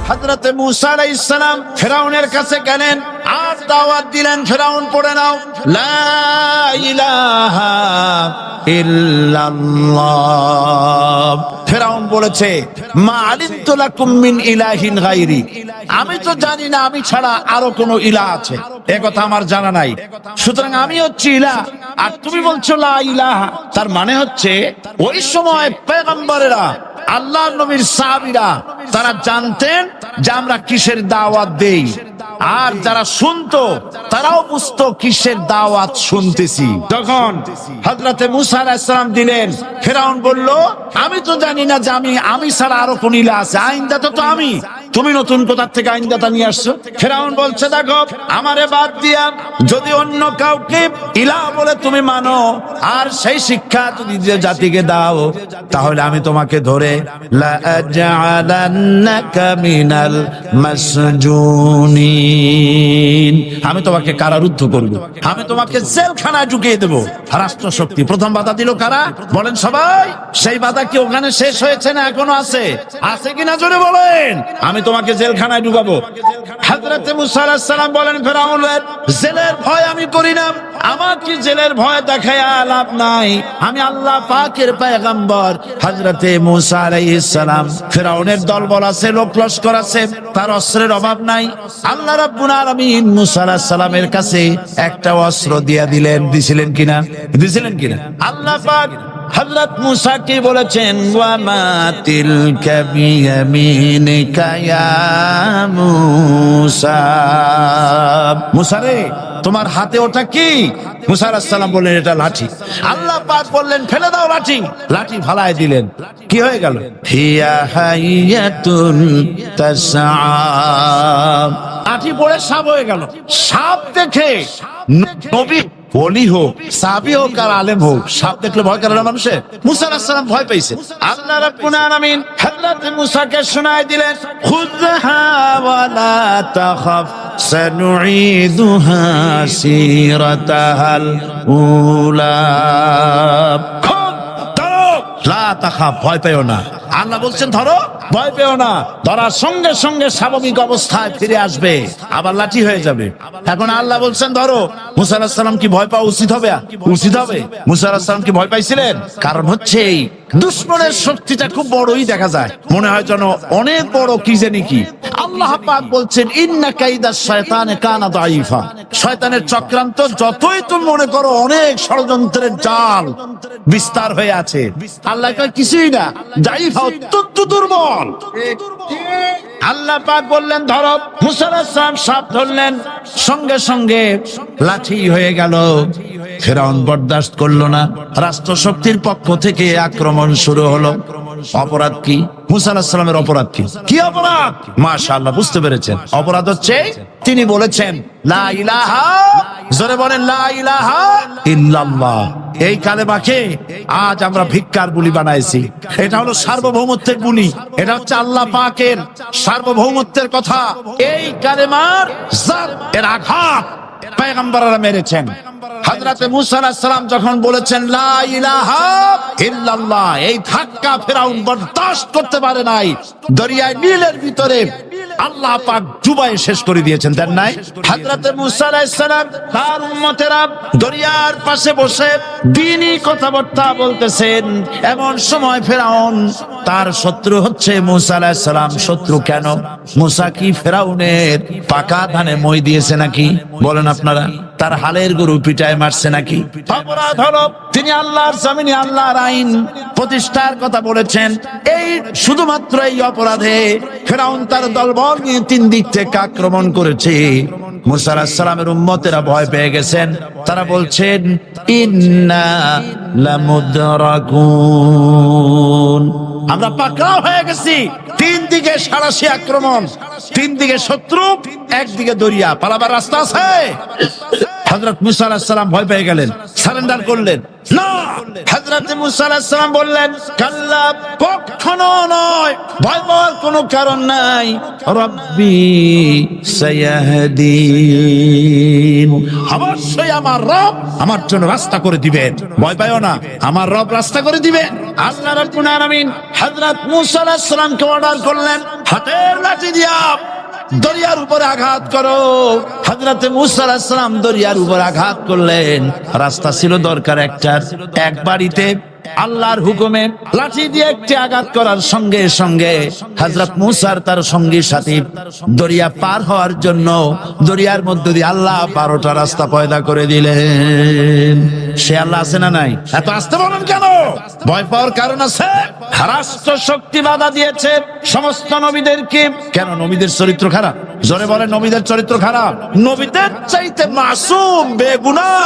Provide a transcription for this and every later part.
হযরত মুসা আলাইহিস সালাম ফিরাউনের কাছে গেলেন আর দাওয়াত দিলেন, ফিরাউন পড়ে নাও লা ইলাহা ইল্লাল্লাহ। ফিরাউন বলেছে মা আলিমতু লাকুম মিন ইলাহিন গায়রি, আমি তো জানি না আমি ছাড়া আরো কোনো ইলাহ আছে, এ কথা আমার জানা নাই, সুতরাং আমি হচ্ছি ইলাহ আর তুমি বলছো লা ইলাহা। তার মানে হচ্ছে ওই সময় পয়গম্বরেরা আল্লাহর নবীর সাহাবীরা তারা জানতেন যে আমরা কিসের দাওয়াত দেই, আর যারা শুনতো তারাও বুঝতো কিসের দাওয়াত শুনতেছি। তখন হযরতে মুসা আলাইহিস সালাম দিলেন, ফিরাউন বলল আমি তো জানি না যে আমি ছাড়া আরো কোন ইলাহ আছে, আইনদাতা তো আমি, তুমি নতুন কোথা থেকে আইনদাতা নিয়ে আসছো? ফিরাউন বলছে দেখো আমারে বাদ দিয়া যদি অন্য কাউকে ইলাহ বলে তুমি মানো আর সেই শিক্ষা যদি যে জাতিকে দাও, তাহলে আমি তোমাকে ধরে লা আজআলান্নাকা মিনাল মাসজুনিন, আমি তোমাকে কারারুদ্ধ করব, আমি তোমাকে জেলখানায় ঢুকিয়ে দেব। রাষ্ট্র শক্তি প্রথম বাধা দিল কারা বলেন সবাই? সেই বাধা কি ওখানে শেষ হয়েছে না এখনো আছে? আছে কিনা জোরে বলেন। আমি তোমাকে জেলখানায় ঢুকাবো। হযরত মুসা আলাইহিস সালাম বলেন ফিরাউন জেলের ভয় আমি করি না, আমার কি জেলের ভয় দেখায় লাভ নাই, আমি আল্লাহ পাকের পয়গম্বর। হযরত মুসা আলাইহিস সালাম ফিরাউনের দলবল আছে, লোক লস্কর আছে, তার অস্ত্রের অভাব নাই। আল্লাহ রাব্বুল আলামিন মুসা আলাইহিস সালামের কাছে একটা অস্ত্র দিয়া দিলেন, দিছিলেন কিনা? আল্লাহ পাক হযরত মুসা কে বলেছেন ওয়া মা তিলকা বিয়ামিনিকা ইয়া মুসা, মুসা রে তোমার হাতে ওটা কি? মুসা আলাইহিস সালাম বললেন এটা লাঠি। আল্লাহ পাক বললেন ফেলে দাও লাঠি, লাঠি ফালায় দিলেন। কি হয়ে গেল? হিয়া হাইয়াতুন তাসআ, লাঠি পড়ে সাপ হয়ে গেল। সাপ দেখে নবী ওলি হোক, সাহাবী হোক আর আলেম হোক, সাপ দেখলে ভয় করে না মানুষের? মুসা আলাইহিস সালাম ভয় পেয়েছে। আল্লাহ রাব্বুল আলামিন হযরত মুসাকে শোনায় দিলেন খুযহা ওয়া লা তাখাফ সানুঈদুহা সিরাতাহাল উলা, লা তাখাফ ভয় পেও না। আল্লাহ বলছেন ধরো, ভয় পেও না। ধরার সঙ্গে সঙ্গে স্বাভাবিক অবস্থায় ফিরে আসবে, আবার লাঠি হয়ে যাবে। এখন আল্লাহ বলছেন ধরো, মুসা আলাইহিস সালাম কি ভয় পাওয়া উচিত হবে? উচিত হবে। মুসা আলাইহিস সালাম কি ভয় পাইছিলেন? কারণ হচ্ছে এই দুশমনের শক্তিটা খুব বড়ই দেখা যায়, মনে হয় যেন অনেক বড় কি জানি কি। আল্লাহ পাক বলছেন ইন্না কাইদাশ শায়তানে কানা দাঈফা, শয়তানের চক্রান্ত যতই তুমি মনে করো অনেক ষড়যন্ত্রের জাল বিস্তার হয়ে আছে, আল্লাহ কয় কিছুই না, দাঈফা অত্যন্ত দুর্বল। আল্লাহ পাক বললেন ধরো, মুসা আলাইহিস সালাম সাপ ধরলেন, সঙ্গে সঙ্গে লাঠি হয়ে গেল। ফিরাউন বরদাস্ত করলো না, রাষ্ট্রশক্তির পক্ষ থেকে আক্রমণ শুরু হলো। অপরাধ কি? মুসা আলাইহিস সালামের অপরাধ কি? কি অপরাধ? মাশাআল্লাহ বুঝতে পেরেছেন। অপরাধ হচ্ছে তিনি বলেছেন লা ইলাহা, জোরে বলেন লা ইলাহা ইল্লাল্লাহ। এই কালেমাকে আজ আমরা ভিক্ষার বুলি বানাইছি। এটা হলো সার্বভৌমত্বের বুলি, এটা হচ্ছে আল্লাহ পাকের সার্বভৌমত্বের কথা। এই কালেমার জাত এর আঘাত পয়গম্বররা মেরেছেন। হযরত মুসা আলাইহিস সালাম যখন বলেছেন লা ইলাহা ইল্লাল্লাহ, এই ধাক্কা ফিরাউন বরদাস্ত করতে পারে নাই। দরিয়ায় নীলের ভিতরে আল্লাহ পাক ডুবাই শেষ করে দিয়েছেন, দেন নাই? হযরত মুসা আলাইহিস সালাম তার উম্মতেরা দরিয়ার পাশে বসে দ্বীনি কথাবার্তা বলতেছেন। এমন সময় ফিরাউন তার শত্রু হচ্ছে মুসা আলাইহিস সালাম। শত্রু কেন? মুসা কি ফিরাউনের পাকা ধানে মই দিয়েছে নাকি? বলেন আপনারা। তার হালের গরু পিটায় মারছে নাকি? অপরাধ হলো তিনি আল্লাহর জমিনে আল্লাহর আইন প্রতিষ্ঠার কথা বলেছেন। এই শুধুমাত্র এই অপরাধে ফিরাউন তার দলবল নিয়ে তিন দিক থেকে আক্রমণ করেছে। মুসা আলাইহিস সালামের উম্মতেরা ভয় পেয়ে গেছেন। তারা বলছেন ইন্না লামুদরাকুন, আমরা পাকড়াও হয়ে গেছি। তিন দিকে সারাশি আক্রমণ, তিন দিকে শত্রু, একদিকে দরিয়া, পালাবার রাস্তা আছে? হযরত মুসা আলাইহিস সালাম ভয় পেয়ে গেলেন, সারেন্ডার করলেন না। হযরত মুসা আলাইহিস সালাম বললেন, কাল্লা, কখনো নয়, ভয় পাওয়ার কোনো কারণ নাই। রব্বি সায়াহদিন, অবশ্যই আমার রব আমার জন্য রাস্তা করে দিবেন, ভয় পাইও না, আমার রব রাস্তা করে দিবেন। আল্লাহ রাব্বুল আলামিন হযরত মুসা আলাইহিস সালামকে অর্ডার করলেন, হাতের লাঠি দিয়া দরিয়ার উপরে আঘাত করো। হযরত মুসা আলাইহিস সালাম দরিয়ার উপর আঘাত করলেন। রাস্তা ছিল দরকার একটার, এক বাড়িতে আল্লাহর হুকুমে লাঠি দিয়ে একটি আঘাত করার সঙ্গে সঙ্গে হযরত মুসার তার সঙ্গী সাথী দরিয়া পার হওয়ার জন্য দরিয়ার মধ্য দিয়ে আল্লাহ 12টা রাস্তা পয়দা করে দিলেন। সে আল্লাহ আছে না নাই? এত আসতে বলেন কেন? ভয় পাওয়ার কারণ আছে। রাষ্ট্র শক্তি বাধা দিয়েছে সমস্ত নবীদেরকে। কেন? নবীদের চরিত্র খারাপ? জোরে বলেন, নবীদের চরিত্র খারাপ? নবীদের চাইতে মাসুম, বেগুনাহ,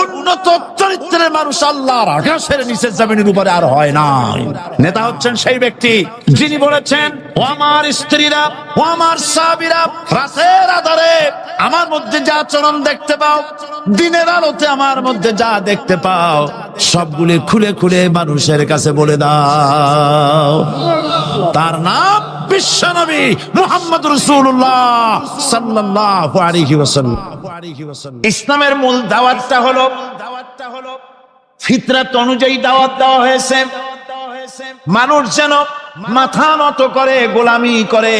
উন্নত চরিত্রের মানুষ আল্লাহর আকাশের নিচে জমিনের উপরে আর হয় না। নেতা হচ্ছেন সেই ব্যক্তি যিনি বলেছেন, ও আমার স্ত্রীরা, ও আমার সাহাবীরা, রাতের আধারে আমার মধ্যে যা আচরণ দেখতে পাও, দিনের আলোতে আমার মধ্যে যা দেখতে পাও, সবগুলি খুলে খুলে মানুষের কাছে বলে দাও। তার নাম বিশ্বনবী মুহাম্মদ রাসূলুল্লাহ সাল্লাল্লাহু আলাইহি ওয়াসাল্লাম। ইসলামের মূল দাওয়াতটা হলো ফিতরাত অনুযায়ী দাওয়াত দেওয়া হয়েছে। মানুষ যেন মাথা নত করে, গোলামি করে।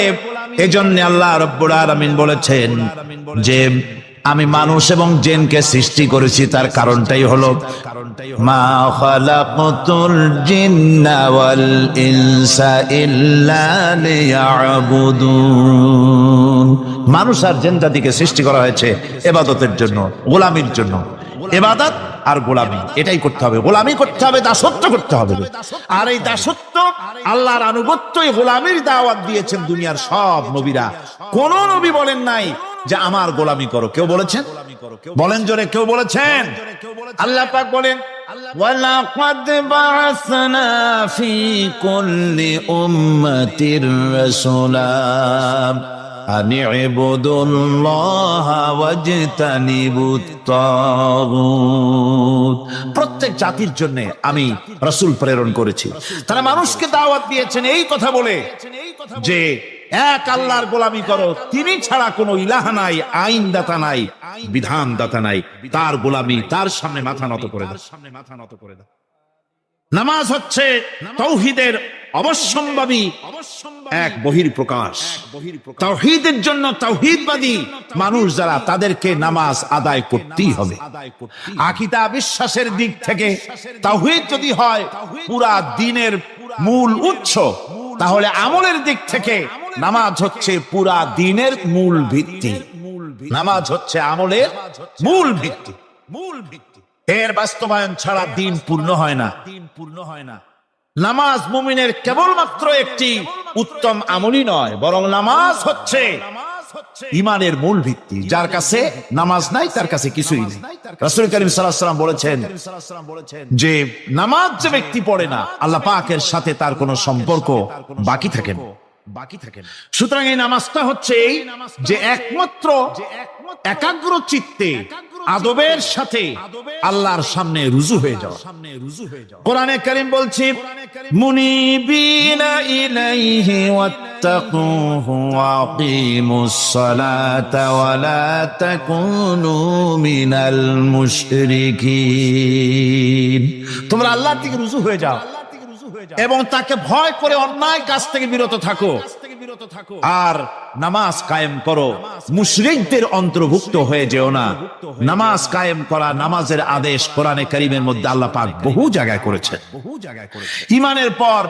এজন্য আল্লাহ রাব্বুল আলামিন বলেছেন যে আমি মানুষ এবং জিনকে সৃষ্টি করেছি, তার কারণটাই হলো মা খালাকতুল জিন্না ওয়াল ইনসা ইল্লা লিয়াবুদুন। মানুষ আর জিন জাতিকে সৃষ্টি করা হয়েছে ইবাদতের জন্য, গোলামির জন্য। ইবাদত আর গোলামি এটাই করতে হবে, গোলামি করতে হবে, দাসত্ব করতে হবে। আর এই দাসত্ব, আল্লাহর আনুগত্যই গোলামির দাওয়াত দিয়েছেন দুনিয়ার সব নবীরা। কোন নবী বলেন নাই যে আমার গোলামি করো। কেউ বলেছেন? বলেন জোরে, কেউ বলেছেন? আল্লাহ পাক বলেন, ওয়ালাকাদ বা'আসনা ফি কুল্লি উম্মাতির রাসূলা আন ইবুদুল্লাহা ওয়াজতানিবুত তাগুত। প্রত্যেক জাতির জন্য আমি রাসূল প্রেরণ করেছি, তারা মানুষকে দাওয়াত দিয়েছেন এই কথা বলে যে এক আল্লাহর গোলামি করো, তিনি ছাড়া কোনো ইলাহ নাই, আইনদাতা নাই, বিধানদাতা নাই। তার গোলামি, তার সামনে মাথা নত করে দাও। নামাজ হচ্ছে তাওহীদের অবশ্যম্ভাবী এক বহির্প্রকাশ। তাওহীদের জন্য তাওহীদবাদী মানুষ যারা, তাদেরকে নামাজ আদায় করতেই হবে। আকীদা, বিশ্বাসের দিক থেকে তাওহীদ যদি হয় পুরা দ্বীনের মূল উৎস, তাহলে আমলের দিক থেকে নামাজ হচ্ছে পুরা দ্বীনের মূল ভিত্তি। নামাজ হচ্ছে আমলের মূল ভিত্তি। এর বাস্তবায়ন ছাড়া দ্বীন পূর্ণ হয় না। নামাজ মুমিনের কেবলমাত্র একটি উত্তম আমলই নয়, বরং নামাজ হচ্ছে ঈমানের মূল ভিত্তি। যার কাছে নামাজ নাই তার কাছে কিছুই নেই। রাসূল কারীম সাল্লাল্লাহু আলাইহি ওয়াসাল্লাম বলেছেন যে নামাজ যে ব্যক্তি পড়ে না, আল্লাহ পাকের সাথে তার কোনো সম্পর্ক বাকি থাকে না। সুতরাং এই নামাজটা হচ্ছে এই যে একমাত্র একাগ্র চিত্তে আদবের সাথে আল্লাহর সামনে রুজু হয়ে যাওয়া। কোরআনে কারীম বলছে, মুনিবিনা ইলাইহি ওয়াত্তাকুহু ওয়া আকিমুস সালাতা ওয়া লা তাকুনু মিনাল মুশরিকিন। তোমরা আল্লাহর দিকে রুজু হয়ে যাও এবং তাকে ভয় করে অন্যায় কাজ থেকে বিরত থাকো, আর নামাজ কায়েম করো। মুশরিকদের অন্তর্ভুক্ত হয়ে যেও না। নামাজ কায়েম করা, নামাজের আদেশ কোরআনে কারীমের মধ্যে আল্লাহ পাক বহু জায়গায় করেছেন। ঈমানের পর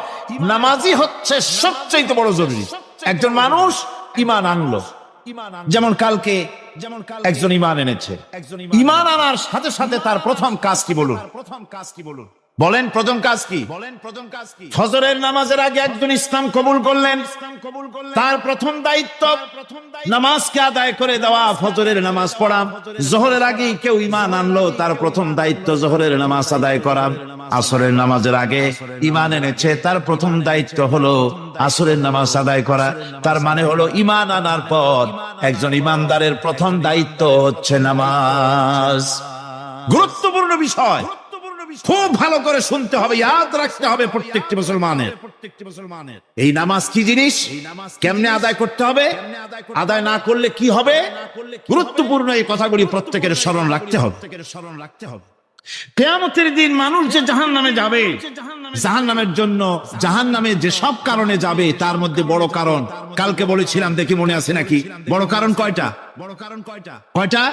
নামাজই হচ্ছে সবচেয়ে বড় জরুরি। একজন মানুষ ঈমান আনলো, যেমন কালকে একজন ঈমান এনেছে, ঈমান আনার সাথে সাথে তার প্রথম কাজ কি বলুন? বলেন প্রথম কাজ কি? ফজরের নামাজের আগে একজন ইসলাম কবুল করলেন, তার প্রথম দায়িত্ব নামাজকে আদায় করে দেওয়া, ফজরের নামাজ পড়া। জোহরের আগে কেউ ঈমান আনলো, তার প্রথম দায়িত্ব জোহরের নামাজ আদায় করা। আসরের নামাজের আগে ঈমান এনেছে, তার প্রথম দায়িত্ব হলো আসরের নামাজ আদায় করা। তার মানে হলো ঈমান আনার পর একজন ঈমানদারের প্রথম দায়িত্ব হচ্ছে নামাজ। গুরুত্বপূর্ণ বিষয়, খুব ভালো করে শুনতে হবে, ইয়াদ রাখতে হবে প্রত্যেকটি মুসলমানের। এই নামাজ কি জিনিস, কেমনে আদায় করতে হবে, আদায় না করলে কি হবে, গুরুত্বপূর্ণ এই কথাগুলি প্রত্যেকের স্মরণ রাখতে হবে। কিয়ামতের দিন মানুষ যে জাহান্নামে যাবে, জাহান্নামের জন্য, জাহান্নামে যে সব কারণে যাবে তার মধ্যে বড় কারণ কালকে বলেছিলাম, দেখি মনে আছে নাকি? বড় কারণ কয়টা? কয়টা?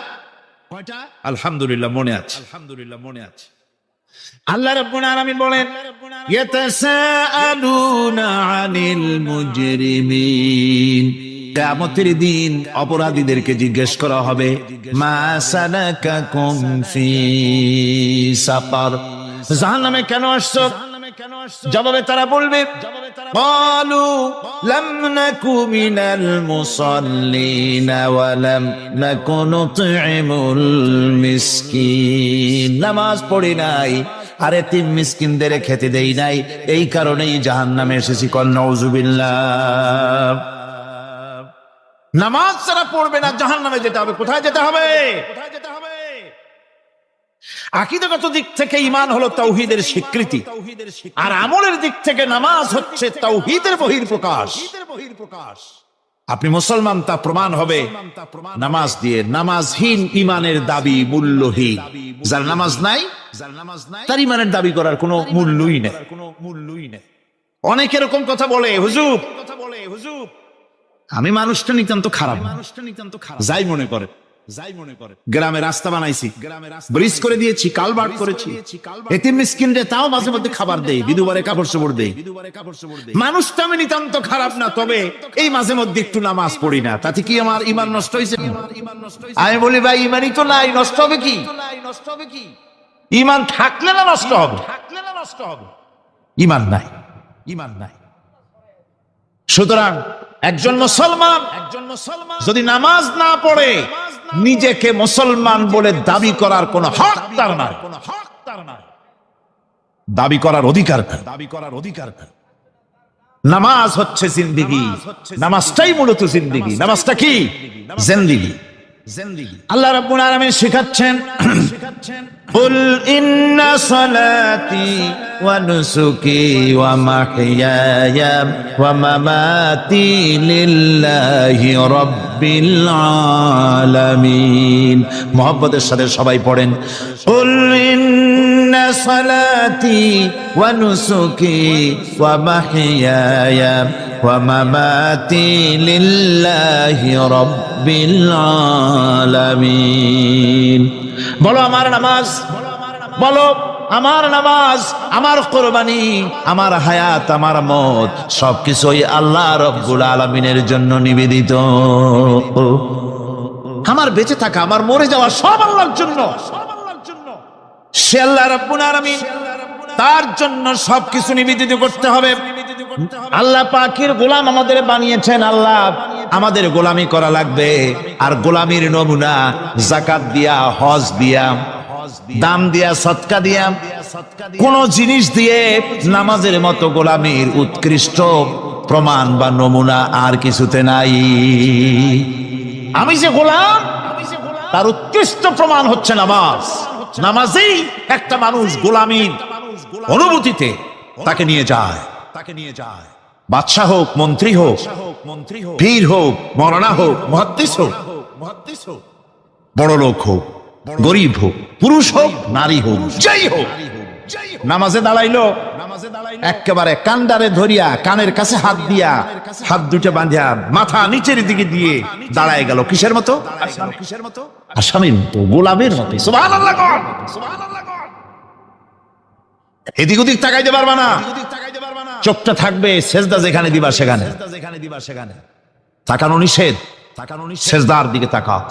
আলহামদুলিল্লাহ মনে আছে, মনে আছে। আল্লাহ রাব্বুল আলামিন বলেন, ইয়াতাসাআলুনা আনিল মুজরিমিন, কিয়ামতের দিন অপরাধীদেরকে জিজ্ঞেস করা হবে, মা সালাকাকুম ফি সাকার, জাহান্নামে কেন আসছো? জবাবে তারা বলবে, ক্বালু লাম নাকু মিনাল মুসাল্লিনা ওয়া লাম নাকু নুতঈমুল মিসকিন, নামাজ পড়ি নাই আর এতিম মিসকিনদের খেতে দেই নাই, এই কারণেই জাহান্নামে এসেছি। কল নাউযুবিল্লাহ। নামাজ যারা পড়বে না জাহান্নামে যেতে হবে। কোথায় যেতে হবে? আকীদাগত দিক থেকে ঈমান হলো তাওহীদের স্বীকৃতি, আর আমলের দিক থেকে নামাজ হচ্ছে তাওহীদের বহিঃপ্রকাশ। আপনি মুসলমান তা প্রমাণ হবে নামাজ দিয়ে। নামাজহীন ঈমানের দাবি মূল্যহীন। যার নামাজ নাই তার ঈমানের দাবি করার কোনো মূল্যই নেই। অনেক এরকম কথা বলে, হুজুর আমি মানুষটা নিতান্ত খারাপ, যাই মনে করে গ্রামে রাস্তা বানাইছি, ব্রিজ করে দিয়েছি, কালভার্ট করেছি, এতিম মিসকিনদের তাও মাঝে মধ্যে খাবার দেই, বিধবারে কাপড় চোপড় দেই। মানুষটা আমি নিতান্ত খারাপ না, তবে এই মাঝে মধ্যে একটু নামাজ পড়ি না, তাতে কি আমার ঈমান নষ্ট হয়েছে? আমি বলি ভাই ঈমানই তো নাই, নষ্ট হবে কি? ঈমান থাকলে না নষ্ট হবে? ঈমান নাই। সুতরাং একজন মুসলমান যদি নামাজ না পড়ে নিজেকে মুসলমান বলে দাবি করার কোন হক তার নাই, দাবি করার অধিকার নাই। নামাজ হচ্ছে জিন্দেগি, নামাজটাই মূলত জিন্দেগি। নামাজটা কি? জিন্দেগি। আল্লাহ রাব্বুল আলামিন শেখাচ্ছেন, কুল ইন্না সালাতি ওয়া নুসুকি ওয়া মাহইয়ায়া ওয়া মামাতি লিল্লাহি রাব্বিল আলামিন। মুহাব্বতের সাথে সবাই পড়েন, কুল ইন্না সালাতি ওয়া নুসুকি ওয়া মাহইয়ায়া ওয়া মামাতি লিল্লাহি রাব্বিল আলামিন। বলো আমার নামাজ, বলো আমার নামাজ, আমার কোরবানি, আমার হায়াত, আমার মত সবকিছুই আল্লাহ রাব্বুল আলামিনের জন্য নিবেদিত। আমার বেঁচে থাকা, আমার মরে যাওয়া সব আল্লাহর জন্য। সে আল্লাহ রাব্বুল আলামিন, তার জন্য সবকিছু নিবেদিত করতে হবে। আল্লাহ পাকের গোলাম আমাদের বানিয়েছেন, আল্লাহ আমাদের গোলামি করা লাগবে। আর গোলামির নমুনা যাকাত দিয়া, হজ দিয়া, দাম দিয়া, সদকা দিয়া, কোন জিনিস দিয়ে নামাজের মতো গোলামির উৎকৃষ্ট প্রমাণ বা নমুনা আর কিছুতে নাই। আমি যে গোলাম তার উৎকৃষ্ট প্রমাণ হচ্ছে নামাজ। নামাজেই একটা মানুষ গোলামির অনুভূতিতে তাকে নিয়ে যায়। বাদশাহ হোক, মন্ত্রী হোক, পীর হোক, মওলানা হোক, মুহাদ্দিস হোক, বড় লোক হোক, গরিব হোক, পুরুষ হোক, নারী হোক, যাই হোক, নামাজে দাঁড়াইলো, একেবারে কান্ডারে ধরিয়া কানের কাছে হাত দিয়া, হাত দুটো বাঁধিয়া মাথা নিচের দিকে দিয়ে দাঁড়ায় গেল। কিসের মতো? আসামির মতো, গোলামের মতো। সুবহানাল্লাহ। এদিক ওদিক তাকাইতে পারবা না, চোখটা থাকবে সেজদা যেখানে দিবা সেখানে। তাকানো নিষেধ, সেজদার দিকে তাকাও।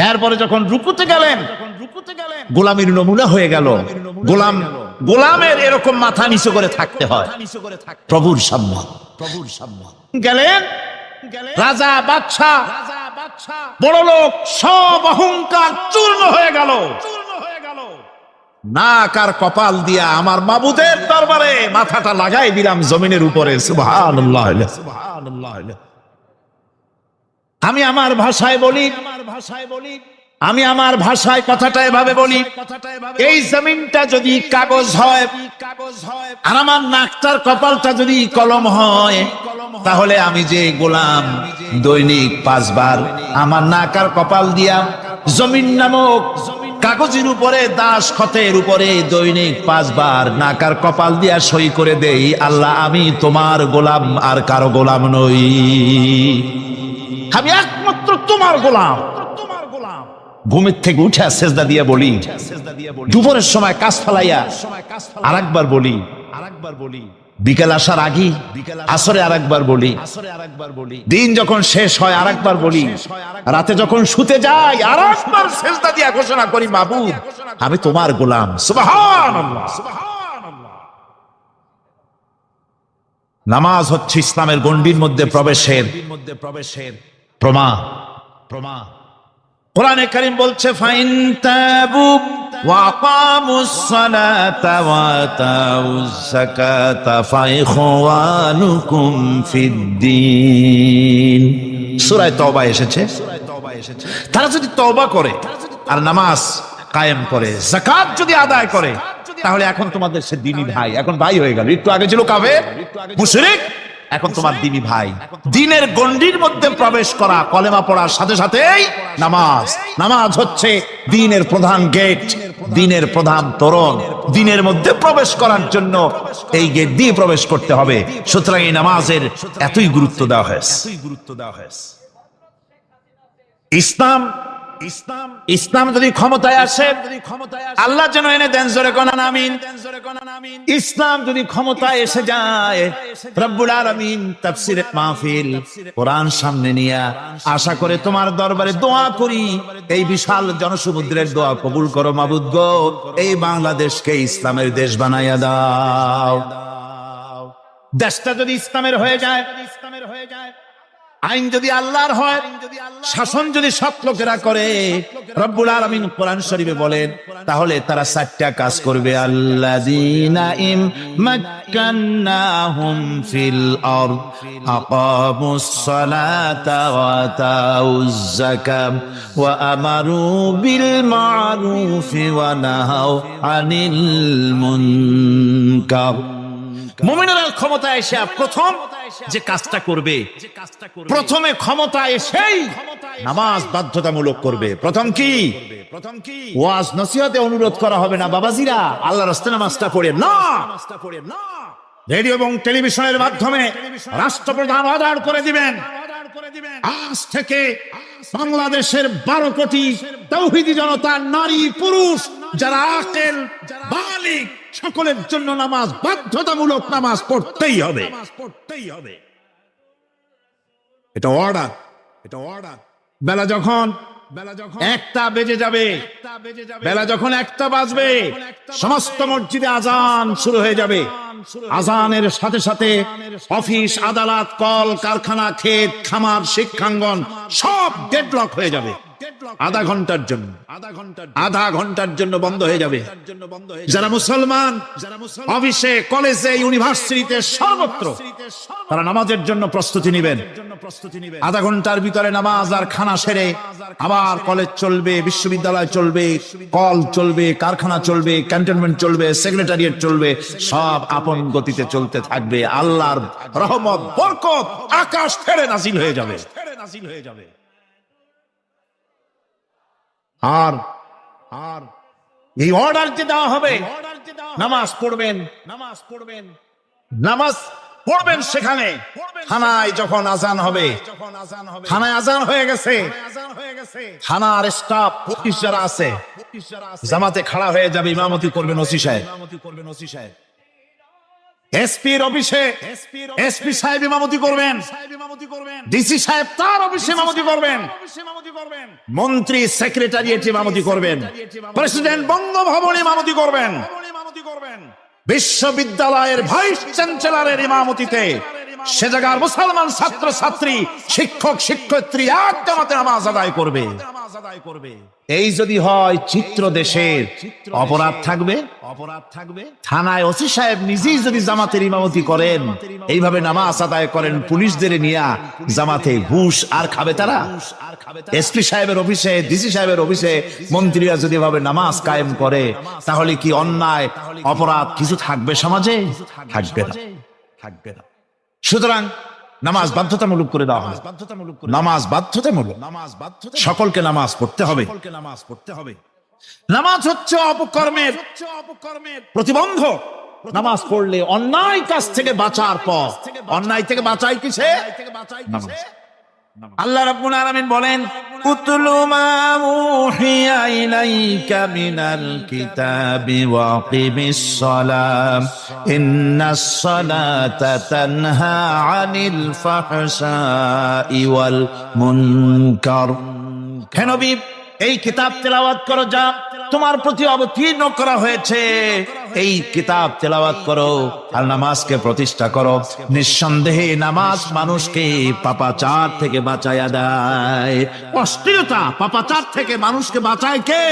এরপরে যখন রুকুতে গেলেন, গোলামের নমুনা হয়ে গেল। গোলামের এরকম মাথা নিচু করে থাকতে হয় প্রভুর সামনে। গেলেন রাজা, বাদশাহ, বড় লোক, সব অহংকার চূর্ণ হয়ে গেল। নাক আর কপাল দিয়া আমার মাবুদের দরবারে মাথাটা লাগাই দিলাম জমিনের উপরে। সুবহানাল্লাহ। আমি আমার ভাষায় বলি, আমি আমার ভাষায় কথাটা এভাবে বলি, এই জমিনটা যদি কাগজ হয় আর আমার নাকটার কপালটা যদি কলম হয়, তাহলে আমি যে গোলাম দৈনিক 5 বার আমার নাক আর কপাল দিয়া জমিন নামক কাগজের উপরে, দাস খতের উপরে দৈনিক 5 বার নাক আর কপাল দিয়া সই করে দেই, আল্লাহ আমি তোমার গোলাম আর কারো গোলাম নই, আমি একমাত্র তোমার গোলাম। ঘুমের থেকে উঠে সেজদা দিয়ে বলি, দুপুরের সময় কাজ ফালাইয়া আরেকবার বলি, বিকেল আসার আগে আসরে আরেকবার বলি, দিন যখন শেষ হয় আরেকবার বলি, রাতে যখন শুতে যাই আরেকবার সেজদা দিয়ে ঘোষণা করি, মাবুদ আমি তোমার গোলাম। সুবহানাল্লাহ। নামাজ হচ্ছে ইসলামের গণ্ডির মধ্যে প্রবেশের প্রমাণ। কোরআনে কারীম বলছে, ফাইন তাবু ওয়া আকামুস সালাতা ওয়া আতাউজ যাকাতা ফাইখওয়ানুকুম ফিদ্দীন। সূরা তওবা এসেছে। তারা যদি তওবা করে আর নামাজ কায়েম করে, যাকাত যদি আদায় করে, তাহলে এখন তোমাদের সে দ্বীনি ভাই, এখন ভাই হয়ে গেল। একটু আগে ছিল কাফের মুশরিক, এখন তোমার দ্বীনি ভাই। দ্বীনের গণ্ডির মধ্যে প্রবেশ করা, কলেমা পড়ার সাথে সাথেই নামাজ হচ্ছে দ্বীনের প্রধান গেট, দ্বীনের প্রধান তোরণ। দ্বীনের মধ্যে প্রবেশ করার জন্য এই গেট দিয়ে প্রবেশ করতে হবে। সুতরাং এই নামাজের এতই গুরুত্ব দেওয়া হয়েছে। ইসলাম যদি ক্ষমতায় আসে, আল্লাহ যেন এনে দেন, জোরে কোন আমিন। ইসলাম যদি ক্ষমতায় এসে যায়, রব্বুল আলামিন তাফসীরে মাহফিল কোরআন সামনে নিয়ে আশা করে তোমার দরবারে দোয়া করি, এই বিশাল জনসমুদ্রের দোয়া কবুল করো মাবুদ গো, এই বাংলাদেশকে ইসলামের দেশ বানাইয়া দাও। দেশটা যদি ইসলামের হয়ে যায়, আইন যদি আল্লাহর হয়, শাসন যদি সৎ লোকেরা করে, রব্বুল আলামিন কোরআন শরীফে বলেন, তাহলে তারা 4টা কাজ করবে। আল্লাযীনা মাক্কান্নাহুম ফিল আরদ আকামুস সালাতা ওয়া আতাউজ যাকাত ওয়া আমারু বিল মা'রুফি ওয়া নাহাউ আনিল মুনকার। মুমিনেরা ক্ষমতা এসে প্রথম যে কাজটা করবে, প্রথমে ক্ষমতা এসেই নামাজ বাধ্যতামূলক করবে। প্রথম কি? ওয়াজ নসিহতে অনুরোধ করা হবে না, বাবাজিরা আল্লাহর রাস্তায় নামাজটা পড়ে না। রেডিও এবং টেলিভিশনের মাধ্যমে রাষ্ট্রপ্রধান অর্ডার করে দিবেন, আজ থেকে বাংলাদেশের 12 কোটি তাওহীদি জনতা, নারী পুরুষ যারা আকেল বালিগ, সকলের জন্য নামাজ বাধ্যতামূলক, নামাজ পড়তেই হবে। এটা অর্ডার। বেলা যখন 1টা বেজে যাবে, বেলা যখন 1টা বাজবে, সমস্ত মসজিদে আজান শুরু হয়ে যাবে। আজানের সাথে সাথে অফিস, আদালত, কল কারখানা, ক্ষেত খামার, শিক্ষাঙ্গন সব ডেডলক হয়ে যাবে। আধা ঘন্টার জন্য বন্ধ হয়ে যাবে। যারা মুসলমান অফিসে, কলেজে, ইউনিভার্সিটিতে, সর্বত্র তারা নামাজের জন্য প্রস্তুতি নেবেন। আধা ঘন্টার ভিতরে নামাজ আর খানা সেরে আবার কলেজ চলবে, বিশ্ববিদ্যালয় চলবে, কল চলবে, কারখানা চলবে, ক্যান্টনমেন্ট চলবে, সেক্রেটারিয়েট চলবে, সব আপন গতিতে চলতে থাকবে। আল্লাহর রহমত, বরকত আকাশ থেকে নাজিল হয়ে যাবে। আর এই অর্ডার যে দেওয়া হবে, নামাজ পড়বেন, সেখানে থানায় যখন আজান হবে, থানায় আজান হয়ে গেছে, থানার স্টাফ পুলিশ যারা আছে জামাতে খাড়া হয়ে যাবে, ইমামতি করবেন ওসি সাহেব। এসপির অফিসে এসপি সাহেব ইমামতি করবেন, ডিসি সাহেব তার অফিসে ইমামতি করবেন, মন্ত্রী সেক্রেটারিয়েটে ইমামতি করবেন, প্রেসিডেন্ট বঙ্গভবনে ইমামতি করবেন, বিশ্ববিদ্যালয়ের ভাইস চ্যান্সেলরের ইমামতিতে সে জায়গার মুসলমান ছাত্র ছাত্রী, শিক্ষক শিক্ষয়িত্রী এক জামাতে নামাজ আদায় করবে। এই যদি হয় চিত্র দেশের, অপরাধ থাকবে? থানায় ওসি সাহেব নিজেই যদি জামাতের ইমামতি করেন, এইভাবে নামাজ আদায় করেন পুলিশদের নিয়ে জামাতে, ঘুষ আর খাবে তারা? এসপি সাহেবের অফিসে, ডিসি সাহেবের অফিসে মন্ত্রীরা যদি এভাবে নামাজ কায়েম করে, তাহলে কি অন্যায় অপরাধ কিছু থাকবে সমাজে? থাকবে না। সুতরাং নামাজ বাধ্যতামূলক করে দেওয়া হয়। নামাজ বাধ্যতামূলক, সকলকে নামাজ পড়তে হবে। নামাজ হচ্ছে অপকর্মের প্রতিবন্ধক। নামাজ পড়লে অন্যায় কাজ থেকে বাঁচার পর, অন্যায় থেকে বাঁচায় কিসে? নামাজ। আল্লাহ রাব্বুল আলামিন বলেন, উতলু মা উহিয়া ইলাইকা মিনাল কিতাবি ওয়া আকিমিস সালাম ইন্নাস সালাতা তানহা আনিল ফাহশাই ওয়াল মুনকার। হে নবী, এই কিতাব তেলাওয়াত করো যা তোমার প্রতি অবতীর্ণ করা হয়েছে, এই কিতাব তেলাওয়াত করো আর নামাজকে প্রতিষ্ঠা করো। নিঃসন্দেহে নামাজ মানুষকে পাপাচার থেকে বাঁচায়া দেয়। অশ্লীলতা, পাপাচার থেকে মানুষকে বাঁচায় কে?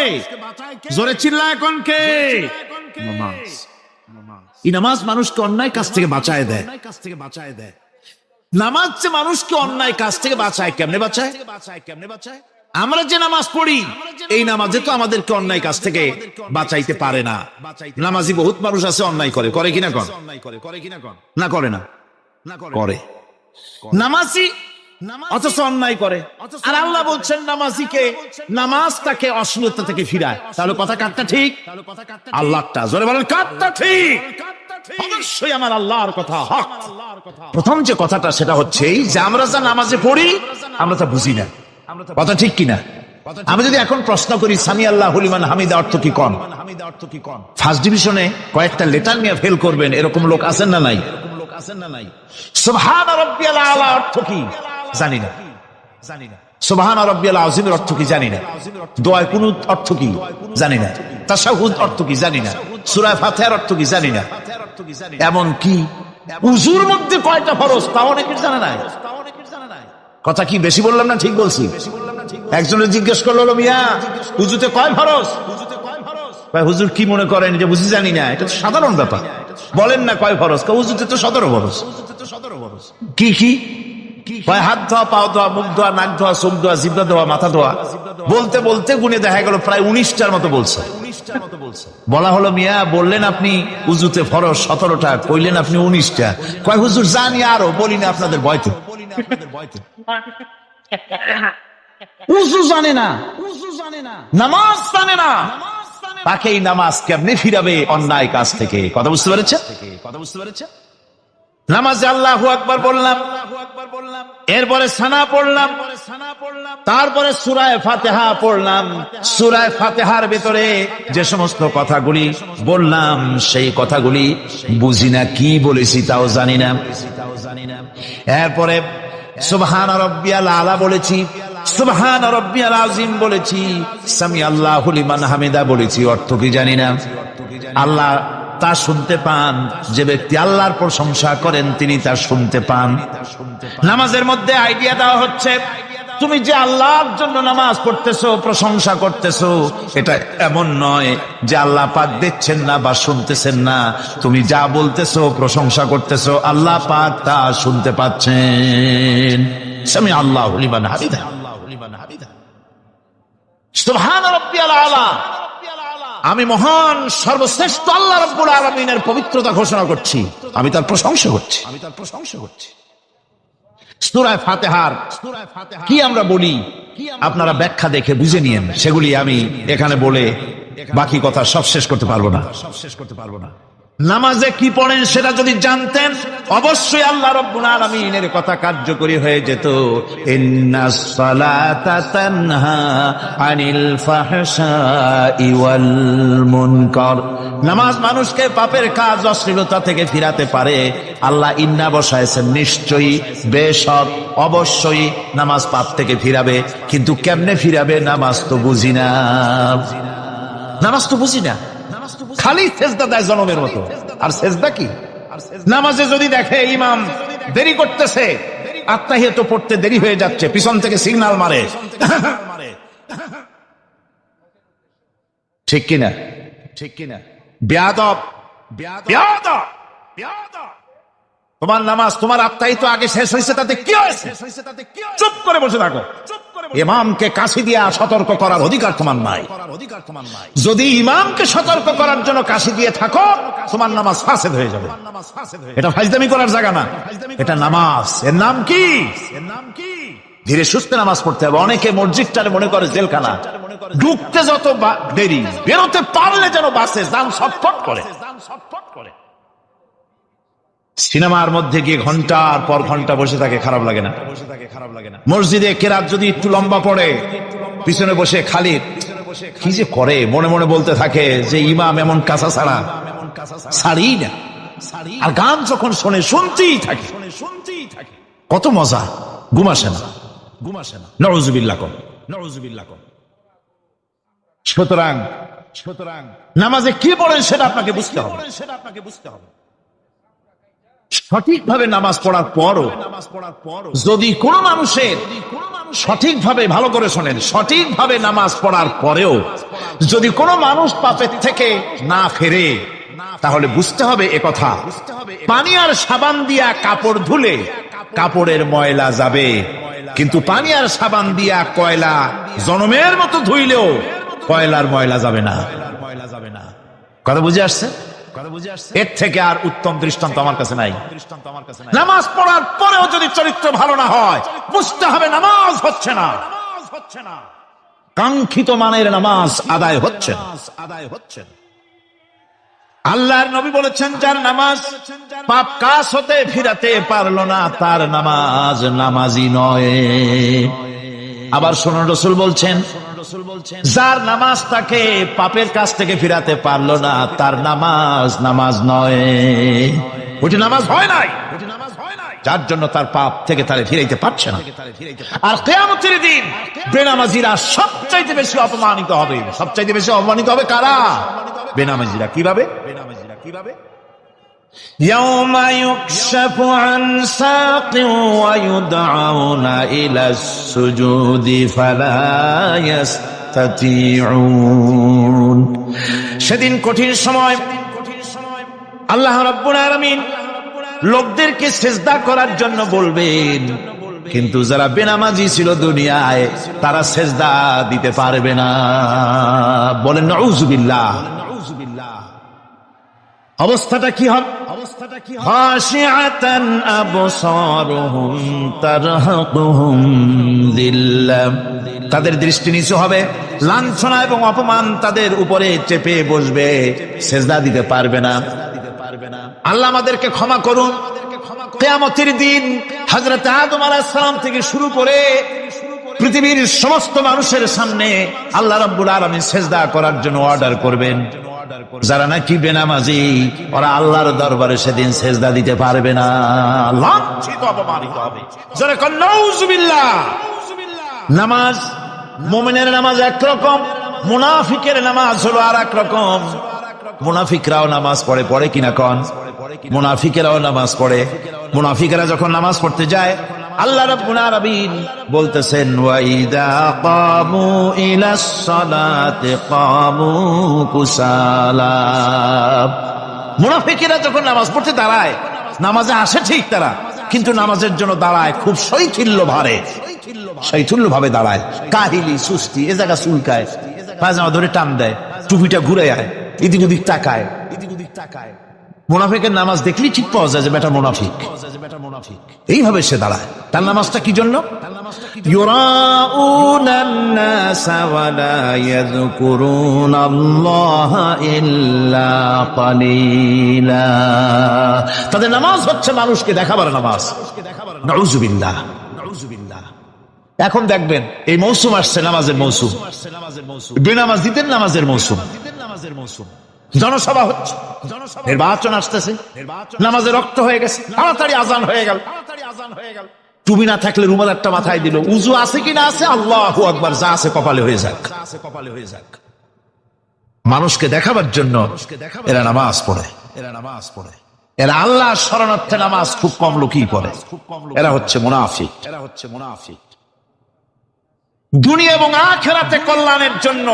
জোরে চিল্লা এখন কে? নামাজ। এই নামাজ মানুষকে অন্যায় কাজ থেকে বাঁচায় দেয়। নামাজ যে মানুষকে অন্যায় কাজ থেকে বাঁচায়, কেমনে বাঁচায়? আমরা যে নামাজ পড়ি, এই নামাজে তো আমাদেরকে অন্যায় কাজ থেকে বাঁচাইতে পারে না। নামাজি বহুত মানুষ আছে অন্যায় করে, করে কিনা কর? না করে না? করে। নামাজি অথচ অন্যায় করে। আর আল্লাহ বলছেন নামাজিকে, নামাজ তাকে অশ্লীলতা থেকে ফিরায়। তাহলে কথা কাটটা ঠিক? আল্লাহটা জোরে বলেন, কাটটা ঠিক? অবশ্যই আমার আল্লাহর কথা হক। প্রথম যে কথাটা সেটা হচ্ছে এই যে আমরা যা নামাজে পড়ি আমরা তা বুঝি না। কথা ঠিক কিনা? আমি যদি এখন প্রশ্ন করি সামি আল্লাহু লিমান হামিদা অর্থ কি কোন? ফার্স্ট ডিভিশনে কয়েকটা লেটার নিয়ে ফেল করবেন, এরকম লোক আছেন না নাই? সুবহান রাব্বিয়াল আলা অর্থ কি জানি না। সুবহান রাব্বিয়াল আযীমের অর্থ কি জানি না। দোয়ায়ে কুনুত অর্থ কি জানি না। তাশাহুদ অর্থ কি জানি না। সূরা ফাতিহার অর্থ কি জানি না। এমন কি উযুর মধ্যে কয়টা ফরজ তাও অনেকের জানা নাই। কথা কি বেশি বললাম না ঠিক বলছি? একজনের জিজ্ঞেস করলো, মিয়া উযুতে কয় ফরজ? হুজুর কি মনে করেন যে বুঝি জানি না? এটা তো সাধারণ ব্যাপার, বলেন না কয় ফরজ? উযুতে তো 17 ফরজ। কি কি? হাত ধোয়া, পাও ধোয়া, মুখ ধোয়া, নাক ধোয়া, চোখ ধোয়া, জিহ্বা ধোয়া, মাথা ধোয়া। বলতে বলতে গুনে দেখা গেল প্রায় 19টার মতো বলছে। বলা হলো, মিয়া বললেন আপনি উযুতে ফরজ 17টা, কইলেন আপনি 19টা। কয় হুজুর জানি আরো, বলি না আপনাদের ভয়তে। উযু জানে না, নামাজ জানে না, তাকে এই নামাজ কেমনে ফিরাবে অন্যায় কাজ থেকে? কথা বুঝতে পেরেছেন? নামাজে আল্লাহু আকবার বললাম, এরপরে সানা পড়লাম, তারপরে সূরা ফাতিহা পড়লাম। সূরা ফাতিহার ভিতরে যে সমস্ত কথাগুলি বললাম সেই কথাগুলি বুঝি না, কি বলেছি তাও জানি না। এরপরে সুবহান রাব্বিয়াল আলা বলেছি, সুবহান রাব্বিয়াল আযীম বলেছি, সামি আল্লাহু লিমান হামিদা বলেছি, অর্থ কি জানি না। আল্লাহ তা শুনতে পান, যে ব্যক্তি আল্লাহর প্রশংসা করেন তিনি তা শুনতে পান। নামাজের মধ্যে আইডিয়া দেওয়া হচ্ছে, তুমি যে আল্লাহর জন্য নামাজ পড়তেছো, প্রশংসা করতেছো, এটা এমন নয় যে আল্লাহ পাক দেখছেন না বা শুনতেছেন না। তুমি যা বলতেছো, প্রশংসা করতেছো, আল্লাহ পাক তা শুনতে পাচ্ছেন। সামি আল্লাহু লিমান হামিদা, সুবহান রাব্বিয়াল আলা। আমি মহান সর্বশ্রেষ্ঠ আল্লাহ রাব্বুল আলামিনের পবিত্রতা ঘোষণা করছি, আমি তার প্রশংসা করছি। সূরা ফাতিহার কি আমরা বলি আপনারা ব্যাখ্যা দেখে বুঝে নিয়েন, সেগুলি আমি এখানে বলে বাকি কথা সব শেষ করতে পারবো না। নামাজে কি পড়েন সেটা যদি জানতেন, অবশ্যই আল্লাহ রাব্বুল আলামিনের কথা কার্যকরী হয়ে যেত। ইন্নাস সালাতা তানহা আনিল ফাহশাই ওয়াল মুনকার। নামাজ মানুষকে পাপের কাজ অশ্লীলতা থেকে ফিরাতে পারে। আল্লাহ ইন্না বসায়ছেন, নিশ্চয়ই, বেশক, অবশ্যই নামাজ পাপ থেকে ফিরাবে। কিন্তু কেমনে ফিরাবে নামাজ তো বুঝি না, নামাজ তো বুঝি না। খালি সেজদা দেয় জনমের মতো। আর সেজদা কি? নামাজে যদি দেখে ইমাম দেরি করতেছে, আত্তাহিয়াত পড়তে দেরি হয়ে যাচ্ছে, পিছন থেকে সিগন্যাল মারে, ঠিক কিনা? ঠিক কিনা? বেয়াদব, বেয়াদব, বেয়াদব। তোমার নামাজ, তোমার আত্তাহিয়াত আগে শেষ হয়েছে, তাতে কি হয়েছে? চুপ করে বসে থাকো। ইমামকে কাশি দিয়া সতর্ক করার অধিকার তোমার নাই। যদি ইমামকে সতর্ক করার জন্য কাশি দিয়ে থাকো, তোমার নামাজ ফাসেদ হয়ে যাবে। এটা ফাজলামি করার জায়গা না, এটা নামাজ। এর নাম কি? ধীরে সুস্থে নামাজ পড়তে হবে। অনেকে মসজিদটারে মনে করে জেলখানা, ঢুকতে যত দেরি, বেরোতে পারলে যেন বাসে যান ছটফট করে। সিনেমার মধ্যে গিয়ে ঘন্টার পর ঘন্টা বসে থাকে, খারাপ লাগে না? মসজিদে কেরাত যদি একটু লম্বা পড়ে, পিছনে বসে খালিদ কি যে করে, মনে মনে বলতে থাকে যে ইমাম এমন কাঁচা ছাড়া ছাড়ি না। আর গান যখন শোনে শুনতেই থাকে, কত মজা, ঘুমাসে না, নউজুবিল্লাহ কম, নউজুবিল্লাহ কম। সুতরাং নামাজে কি পড়েন সেটা আপনাকে বুঝতে হবে। সঠিকভাবে নামাজ পড়ার পরও যদি কোনো মানুষের সঠিকভাবে, ভালো করে শোনেন, সঠিকভাবে নামাজ পড়ার পরেও যদি কোনো মানুষ পাপের থেকে না ফেরে, তাহলে বুঝতে হবে একথা, পানি আর সাবান দিয়া কাপড় ধুলে কাপড়ের ময়লা যাবে, কিন্তু পানি আর সাবান দিয়া কয়লা জনমের মতো ধুইলেও কয়লার ময়লা যাবে না। কথা বুঝে আসছে? এর থেকে আর উত্তম দৃষ্টান্ত আমার কাছে নাই। নামাজ পড়ার পরেও যদি চরিত্র ভালো না হয়, বুঝতে হবে নামাজ হচ্ছে না, কাঙ্ক্ষিত মানের নামাজ আদায় হচ্ছে না। আল্লাহর নবী বলেছেন, যার নামাজ পাপ কাজ হতে ফিরাতে পারলো না, তার নামাজ নামাজি নয়। আবার শুনুন, রাসূল বলছেন, যার নামাজ তাকে পাপের কাছ থেকে ফিরাতে পারলো না, তার নামাজ নামাজ নয়, ওটি নামাজ হয় নাই, যার জন্য তার পাপ থেকে তারে ফিরাইতে পারছে না। আর কিয়ামতের দিন বেনামাজিরা সবচাইতে বেশি অপমানিত হবে। সবচাইতে বেশি অপমানিত হবে কারা? বেনামাজিরা। কিভাবে? يوم يكشف عن ساق ويدعون إلى السجود فلا يستطيعون। সেদিন কঠিন সময় আল্লাহ রাব্বুল আলামিন লোকদেরকে সিজদা করার জন্য বলবেন, কিন্তু যারা বেনামাজি ছিল দুনিয়ায়, তারা সিজদা দিতে পারবে না। বলেন নাউজুবিল্লাহ। অবস্থাটা কি হবে? খাশিআতান আবসারুহুম তারহাকুহুম যিল্লাহ। তাদের দৃষ্টি নিচু হবে, লাঞ্ছনা এবং অপমান তাদের উপরে চেপে বসবে, সিজদা দিতে পারবে না। আল্লাহ আমাদেরকে ক্ষমা করুন। কিয়ামতের দিন হযরত আদম আলাইহিস সালাম থেকে শুরু করে পৃথিবীর সমস্ত মানুষের সামনে আল্লাহ রাব্বুল আলামিন সিজদা করার জন্য অর্ডার করবেন। যারা নাকি বেনামাজি, ওরা আল্লাহর দরবারে সেদিন সিজদা দিতে পারবে না, লাঞ্ছিত, অপমানিত হবে। যারা কন নাউজুবিল্লাহ। নামাজ, মুমিনের নামাজ একরকম, মুনাফিকের নামাজ হলো আর এক রকম। মুনাফিকরাও নামাজ পড়ে, পড়ে কিনা কন? মুনাফিকেরাও নামাজ পড়ে। মুনাফিকেরা যখন নামাজ পড়তে যায়, আল্লাহ রাব্বুল আলামিন বলতেছেন, ওয়াইদা কামু ইলাস সালাতি কামু কুসালা। মুনাফিকেরা যখন নামাজ পড়তে দাঁড়ায়, নামাজে আসে ঠিক তারা, কিন্তু নামাজের জন্য দাঁড়ায় খুব শৈথিল্য ভাবে, শৈথিল্য ভাবে দাঁড়ায়, কাহিলি, সুস্তি, এ জায়গা চুলকায়, পায়জামা ধরে টান দেয়, টুপিটা ঘুরে আয়, এদিক ওদিক তাকায়। মুনাফিকের নামাজ দেখলেই ঠিক পাওয়া যায় যে বেটা মুনাফিক। এইভাবে সে দাঁড়ায়। তার নামাজটা কি জন্য? ইউরাউনান নাসা ওয়া লা ইয়াযকুরুনাল্লাহা ইল্লা কালিলা। তাদের নামাজ হচ্ছে মানুষকে দেখাবার নামাজ। নাউযুবিল্লাহ। এখন দেখবেন এই মৌসুম আসছে, নামাজের মৌসুম, বেনামাজিদের নামাজের মৌসুম। জনসভা হচ্ছে, নির্বাচন আসতেছে, নামাজে রক্ত হয়ে গেছে, তাড়াতাড়ি আজান হয়ে গেল। টুপি না থাকলে রুমাল একটা মাথায় দিল, উজু আছে কি না আছে, আল্লাহু আকবার, যা আছে কপালে হয়ে যাক। মানুষকে দেখাবার জন্য এরা নামাজ পড়ে, এরা আল্লাহর শরণার্থে নামাজ খুব কম লোকই পড়ে। এরা হচ্ছে মুনাফিক। দুনিয়া এবং আখিরাতে কল্যাণের জন্য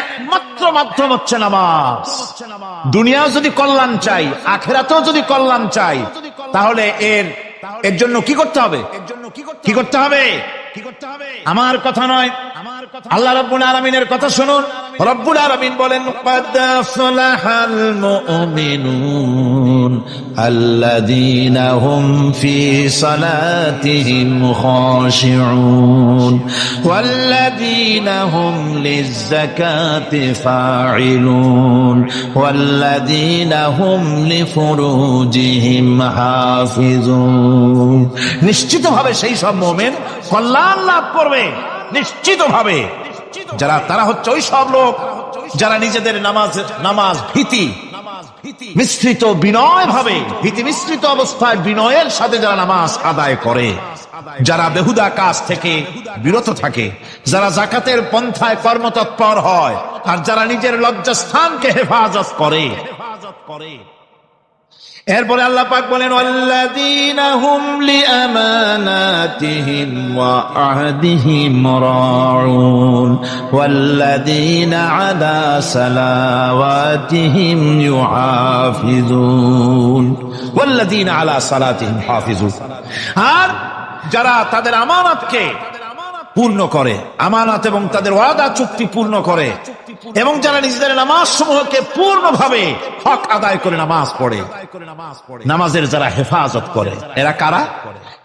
একমাত্র মাধ্যম হচ্ছে নামাজ। দুনিয়াও যদি কল্যাণ চাই, আখিরাতেও যদি কল্যাণ চাই, তাহলে এর জন্য কি করতে হবে? আমার কথা নয়, আল্লাহ রাব্বুল আলামিনের কথা শুনুন। রব্বুল আলামিন বলেন, ক্বাদ আফলাহাল মুমিনুন আল্লাযীনা হুম ফি সালাতিহিম খাশিউন ওয়াল্লাযীনা হুম লিয-যাকাতি ফাঈলুন ওয়াল্লাযীনা হুম লিফুরুজিহিম হাফিজুন। নিশ্চিতভাবে সেই সব মুমিন কল্যাণ লাভ করবে, নিশ্চিতভাবে। তারা হচ্ছে ওই সব লোক যারা নিজেদের নামাজ ভীতি মিশ্রিত বিনয় ভাবে, ভীতি মিশ্রিত অবস্থায় বিনয়ের সাথে যারা নামাজ আদায় করে, যারা বেহুদা কাজ থেকে বিরত থাকে, যারা যাকাতের পন্থায় কর্মতৎপর হয়, আর যারা নিজের লজ্জাস্থানকে হেফাজত করে। এরপরে আল্লাহ পাক বলেন, ওয়াল্লাযীনা হুম লিআমানাতিহিম ওয়া আহদিহিম রাউন ওয়াল্লাযীনা আলা সালাওয়াতিহিম ইউহাফিজুন ওয়াল্লাযীনা আলা সালাতিহিম হাফিজুন। আর যারা তাদের আমানতকে পূর্ণ করে, আমানত এবং তাদের ওয়াদা চুক্তি পূর্ণ করে, এবং যারা নিজেদের নামাজ সমূহকে পূর্ণভাবে হক আদায় করে নামাজ পড়ে, নামাজের যারা হেফাজত করে, এরা কারা?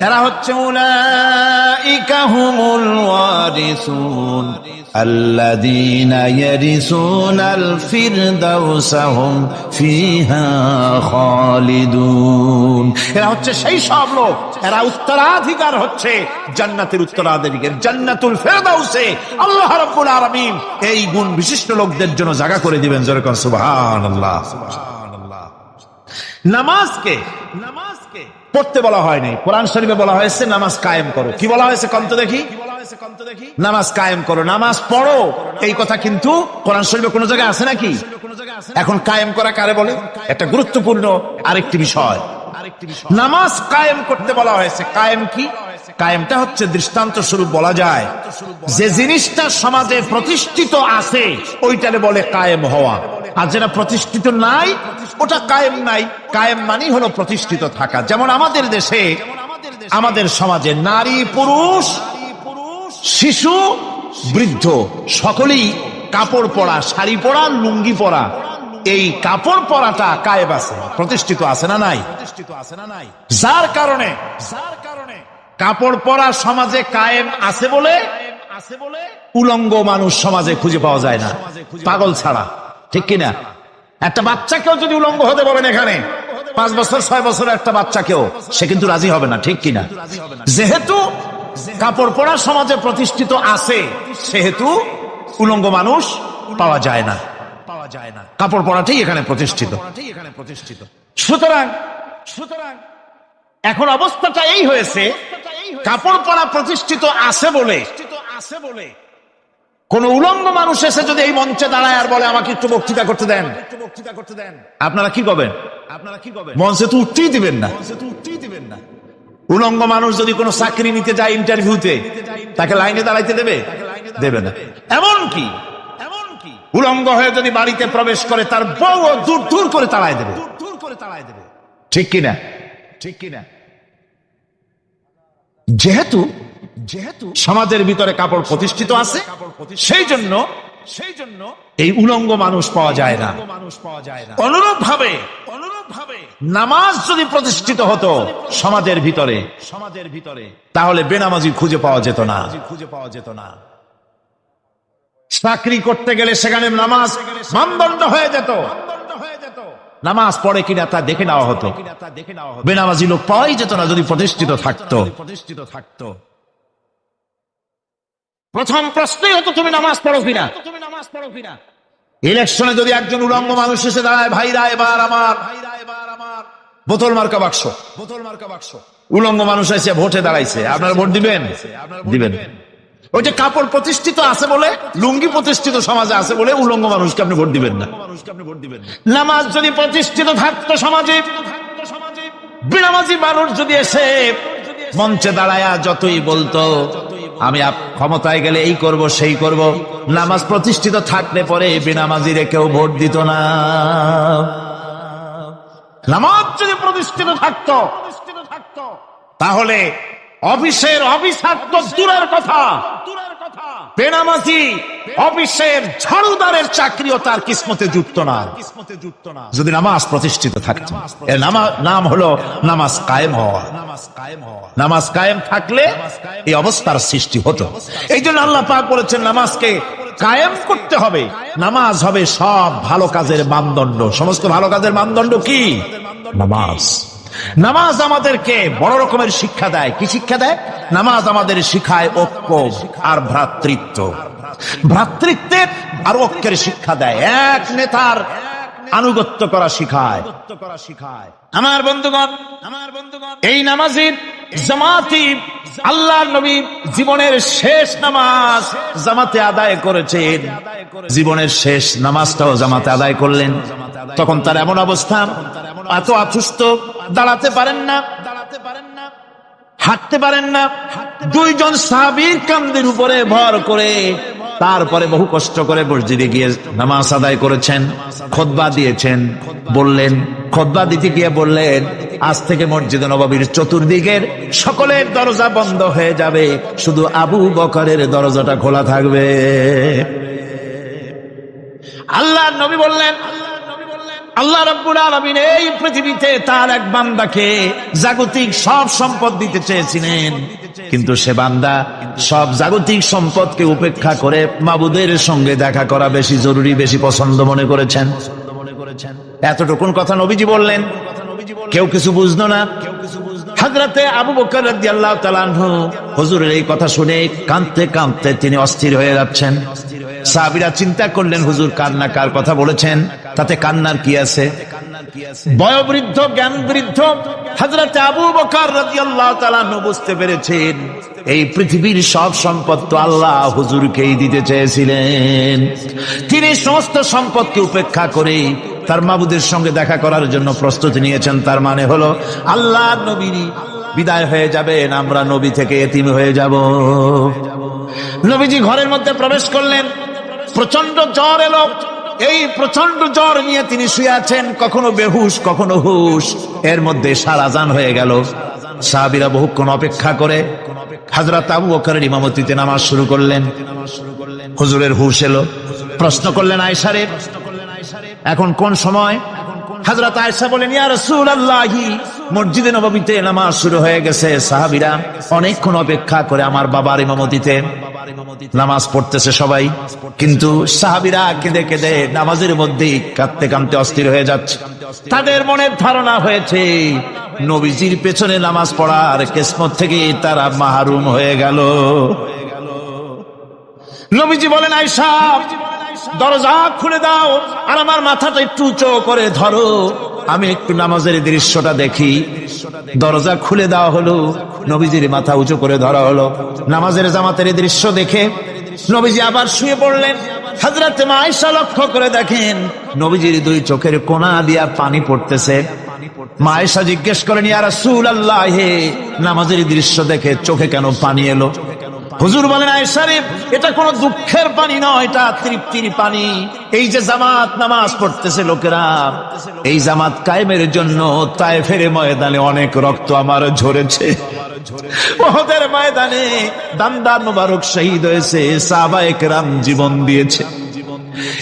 এরা হচ্ছে উলাইকা হুমুল ওয়ারিসুন আল্লাযীনা ইয়ারিসুনাল ফিরদাউসা হুম ফিহা খালিদুন। এরা হচ্ছে সেই সব লোক, এরা উত্তরাধিকার হচ্ছে জান্নাতের উত্তরাধিকার, জান্নাতুল ফিরদাউসে আল্লাহ রাব্বুল আলামিন এই গুণ বিশিষ্ট লোকদের জন্য জায়গা করে দিবেন। জোরে কোন সুবহানাল্লাহ। নামাজকে পড়তে বলা হয়নি, কোরআন শরীফে বলা হয়েছে নামাজ কায়েম করো। কি বলা হয়েছে কন্ত দেখি? নামাজ কায়েম করো, নামাজ পড়ো। এই কথা কিন্তু কোরআন শরীফে কোন জায়গায় আছে নাকি? এখন কায়েম করা কারে বলে? একটা গুরুত্বপূর্ণ আরেকটি বিষয়, নামাজ কায়েম করতে বলা হয়েছে। কায়েম কি? কায়েমটা হচ্ছে দৃষ্টান্ত স্বরূপ বলা যায় যে জিনিসটা সমাজে প্রতিষ্ঠিত আছে ওইটারে বলে কায়েম হওয়া, আর যেটা প্রতিষ্ঠিত নাই ওটা কায়েম নাই। কায়েম মানে হলো প্রতিষ্ঠিত থাকা। যেমন আমাদের দেশে, আমাদের সমাজে নারী পুরুষ শিশু বৃদ্ধ সকলেই কাপড় পরা, শাড়ি পরা, লুঙ্গি পরা, এই কাপড় পরাটা কায়েম আছে, প্রতিষ্ঠিত আছে না নাই? যার কারণে কাপড় পরা সমাজে কায়েম আছে বলে উলঙ্গ মানুষ সমাজে খুঁজে পাওয়া যায় না, পাগল ছাড়া, ঠিক কিনা? একটা বাচ্চাকেও যদি উলঙ্গ হতে বলেন এখানে, 5 বছর 6 বছরের একটা বাচ্চাকেও, সে কিন্তু রাজি হবে না, ঠিক কিনা? যেহেতু কাপড় পরা সমাজে প্রতিষ্ঠিত আছে, সেহেতু উলঙ্গ মানুষ পাওয়া যায় না, কাপড় পরাটাই এখানে প্রতিষ্ঠিত। সুতরাং এখন অবস্থাটা এই হয়েছে, কাপড় পরা প্রতিষ্ঠিত আছে বলে কোন উলঙ্গ মানুষ এসে যদি এই মঞ্চে দাঁড়ায় আর বলে আমাকে একটু বক্তৃতা করতে দেন, আপনারা কি করবেন? মঞ্চে তো উঠতেই দিবেন না। উলঙ্গ মানুষ যদি কোনো চাকরি নিতে যায় ইন্টারভিউতে, তাকে লাইনে দাঁড়াইতে দেবে না। এমনকি উলঙ্গ হয়ে যদি বাড়িতে প্রবেশ করে, তার বউ দূর দূর করে তাড়ায় দেবে, ঠিক কিনা? যেহেতু সমাজের ভিতরে কাপড় প্রতিষ্ঠিত আছে, সেই জন্য এই উলঙ্গ মানুষ পাওয়া যায় না। অনুরূপ ভাবে নামাজ যদি প্রতিষ্ঠিত হতো সমাজের ভিতরে তাহলে বেনামাজি খুঁজে পাওয়া যেত না। চাকরি করতে গেলে সেখানে নামাজ মানদণ্ড হয়ে যেত। নামাজ পড়ে কিনা তা দেখে নেওয়া হতো। বেনামাজি লোক পাওয়াই যেত না যদি প্রতিষ্ঠিত থাকতো। প্রথম প্রশ্নই হতো তুমি নামাজ পড়ো কিনা। ইলেকশনে যদি একজন উলঙ্গ মানুষ এসে দাঁড়ায়, ভাইরা এবার আমার বোতল মার্কা বাক্স, উলঙ্গ মানুষ এসে ভোটে দাঁড়াইছে, আপনারা ভোট দিবেন? ওই যে কাপড় প্রতিষ্ঠিত আছে বলে, লুঙ্গি প্রতিষ্ঠিত সমাজে আছে বলে উলঙ্গ মানুষকে আপনি ভোট দিবেন না। নামাজ যদি প্রতিষ্ঠিত থাকতো সমাজে, বেনামাজি মানুষ যদি এসে মঞ্চে দাঁড়ায়া যতই বলতো আমি ক্ষমতায় গেলে এই করব সেই করব, নামাজ প্রতিষ্ঠিত থাকলে পরে বেনামাজিরে কেউ ভোট দিত না। নামাজ যদি প্রতিষ্ঠিত থাকতো তাহলে অফিসের অফিসার তো দূরের কথা, বেনামাজি অফিসের ঝাড়ুদারের চাকরিও তার কিসমতে জুটত না যদি নামাজ প্রতিষ্ঠিত থাকতো। এর নাম হলো নামাজ কায়েম হওয়া। নামাজ কায়েম থাকলে এই অবস্থার সৃষ্টি হতো। এই জন্য আল্লাহ পাক বলেছেন নামাজকে কায়েম করতে হবে। নামাজ হবে সব ভালো কাজের মানদণ্ড। সমস্ত ভালো কাজের মানদণ্ড কি? নামাজ। নামাজ আমাদেরকে বড় রকমের শিক্ষা দেয়। কি শিক্ষা দেয়? নামাজ আমাদের শিখায় ঐক্য আর ভ্রাতৃত্ব, ভ্রাতৃত্বের আর ঐক্যের শিক্ষা দেয়। এক নেতার আনুগত্য করা শিখায়। আমার বন্ধুগণ, এই নামাজের জামাতি আল্লাহর নবী জীবনের শেষ নামাজ জামাতে আদায় করেছেন। জীবনের শেষ নামাজটাও জামাতে আদায় করলেন। তখন তার এমন অবস্থা, এত অসুস্থ, দাঁড়াতে পারেন না, হাঁটতে পারেন না। দুইজন সাহাবীর কাঁধের উপরে ভর করে তারপরে বহু কষ্ট করে মসজিদে গিয়ে নামাজ আদায় করেছেন। খুতবা দিয়েছেন। বললেন, খুতবা দিতে গিয়ে বললেন, আজ থেকে মসজিদে নববীর চতুর্দিকের সকলের দরজা বন্ধ হয়ে যাবে, শুধু আবু বকরের দরজাটা খোলা থাকবে। আল্লাহর নবী বললেন, আল্লাহ রাব্বুল আলামিন এই পৃথিবীতে তার এক বান্দাকে জাগতিক সব সম্পদ দিতে চেয়েছিলেন, কিন্তু সে বান্দা সব জাগতিক সম্পদকে উপেক্ষা করে মাবুদের সঙ্গে দেখা করা বেশি জরুরি, বেশি পছন্দ মনে করেছেন। এতটুকুন কথা নবীজি বললেন, কেউ কিছু বুঝলো না। হযরতে আবু বকর রাদিয়াল্লাহু তাআলা আনহু হুজুরের এই কথা শুনে কাঁদতে কাঁদতে তিনি অস্থির হয়ে যাচ্ছেন। সাহাবীরা চিন্তা করলেন, হুজুর কান্না কার কথা বলেছেন, তাতে কান্নার কি আছে? বয়োবৃদ্ধ, জ্ঞান বৃদ্ধ হযরতে আবু বকর রাদিয়াল্লাহু তাআলা আনহু বুঝতে পেরেছেন এই পৃথিবীর সব সম্পদ তো আল্লাহ হুজুরকেই দিতে চেয়েছিলেন। তিনি সমস্ত সম্পদকে উপেক্ষা করে তার মাবুদের সঙ্গে দেখা করার জন্য প্রস্তুতি নিয়েছেন। তার মানে হলো আল্লাহ নবী বিদায় হয়ে যাবেন, আমরা নবী থেকে এতিম হয়ে যাব। নবীজি ঘরের মধ্যে প্রবেশ করলেন। প্রচন্ড জ্বর এলো। এই প্রচন্ড জ্বর নিয়ে তিনি শুয়ে আছেন, কখনো বেহুশ কখনো হুশ। এর মধ্যে সারাজান হয়ে গেল। সাহাবীরা বহুক্ষণ অপেক্ষা করে হযরত আবু বকরের ইমামতিতে নামাজ শুরু করলেন। হুজুরের হুশ এলো। প্রশ্ন করলেন, আয়েশা রে, এখন কোন সময়? হযরত আয়েশা বলেন, ইয়া রাসূলুল্লাহ, মসজিদে নববীতে নামাজ শুরু হয়ে গেছে। সাহাবীরা অনেকক্ষণ অপেক্ষা করে আমার বাবার ইমামতিতে নামাজ পড়তেছে সবাই, কিন্তু সাহাবীরা কেঁদে কেঁদে নামাজের মধ্যেই কাঁদতে কাঁদতে অস্থির হয়ে যাচ্ছে। তাদের মনের ধারণা হয়েছে নবীজির পেছনে নামাজ পড়ার কিসমত থেকে তারা মাহরুম হয়ে গেল। নবীজি বলেন, আয়েশা দরজা খুলে দাও আর আমার মাথাটা একটু উঁচু করে ধরো, আমি একটু নামাজের দৃশ্যটা দেখি। দরজা খুলে দেওয়া হলো, নবীজির মাথা উঁচু করে ধরা হলো। নামাজের জামাতের দৃশ্য দেখে নবীজি আবার শুয়ে পড়লেন। হযরত আয়েশা লক্ষ্য করে দেখেন নবীজির দুই চোখের কোনা দিয়া পানি পড়তেছে। মা আয়েশা জিজ্ঞেস করেন, ইয়া রাসূলুল্লাহ, নামাজের দৃশ্য দেখে চোখে কেন পানি এলো? হুজুর বলেন, আয়েশা রে, এটা কোনো দুঃখের পানি নয়, এটা তৃপ্তির পানি। এই যে জামাত নামাজ পড়তেছে লোকেরা, এই জামাত কায়েমের জন্য তায়েফের ময়দানে অনেক রক্ত আমার ঝরেছে। উহুদের ময়দানে দামদার মুবারক শহীদ হয়েছে, সাহাবায়ে কেরাম জীবন দিয়েছে।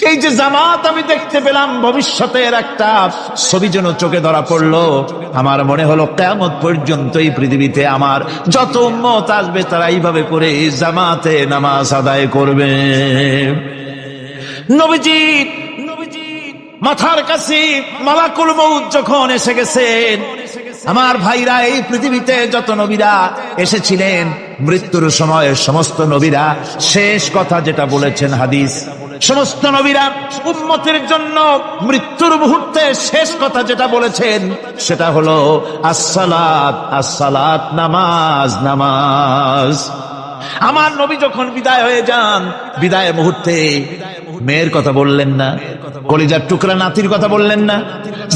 এই যে জামাত আমি দেখতে পেলাম, ভবিষ্যতের একটা ছবি যেন চোখে ধরা পড়লো। আমার মনে হলো কিয়ামত পর্যন্ত এই পৃথিবীতে আমার যত উম্মত আসবে তারা এইভাবে করে জামাতে নামাজ আদায় করবে। নবীজি মাথার কাছে মালাকুল মউত যখন এসে গেছেন, আমার ভাইরা, এই পৃথিবীতে যত নবীরা এসেছিলেন মৃত্যুর সময় সমস্ত নবীরা শেষ কথা যেটা বলেছেন, হাদিস, সমস্ত নবীরা উম্মতের জন্য মৃত্যুর মুহূর্তে শেষ কথা যেটা বলেছেন সেটা হলো আসসালাত, আসসালাত, নামাজ, নামাজ। আমার নবী যখন বিদায় হয়ে যান, বিদায় মুহূর্তে মেয়ের কথা বললেন না, কলিজার টুকরা নাতির কথা বললেন না,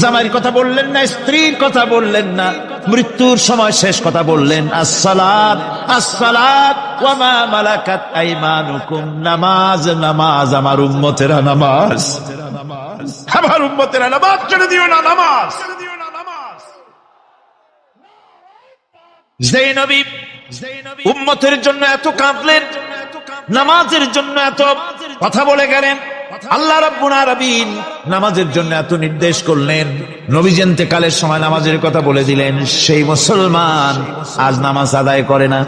জামাইয়ের কথা বললেন না, স্ত্রীর কথা বললেন না, মৃত্যুর সময় শেষ কথা বললেন আসসালাত, আসসালাত ওয়া মা মালাকাত আইমানুকুম, নামাজ, নামাজ, আমার উম্মতেরা নামাজ, আমার উম্মতেরা নামাজ ছেড়ে দিও না, নামাজ। যেই নবী উম্মতের জন্য এত কাঁদলেন, নামাজের জন্য এত কথা বলে গেলেন, আল্লাহ রাব্বুল আলামিন নামাজের জন্য এত নির্দেশ করলেন, নবীজি ইন্তেকালের সময় নামাজের কথা বলে দিলেন, সেই মুসলমান আজ নামাজ আদায় করে না।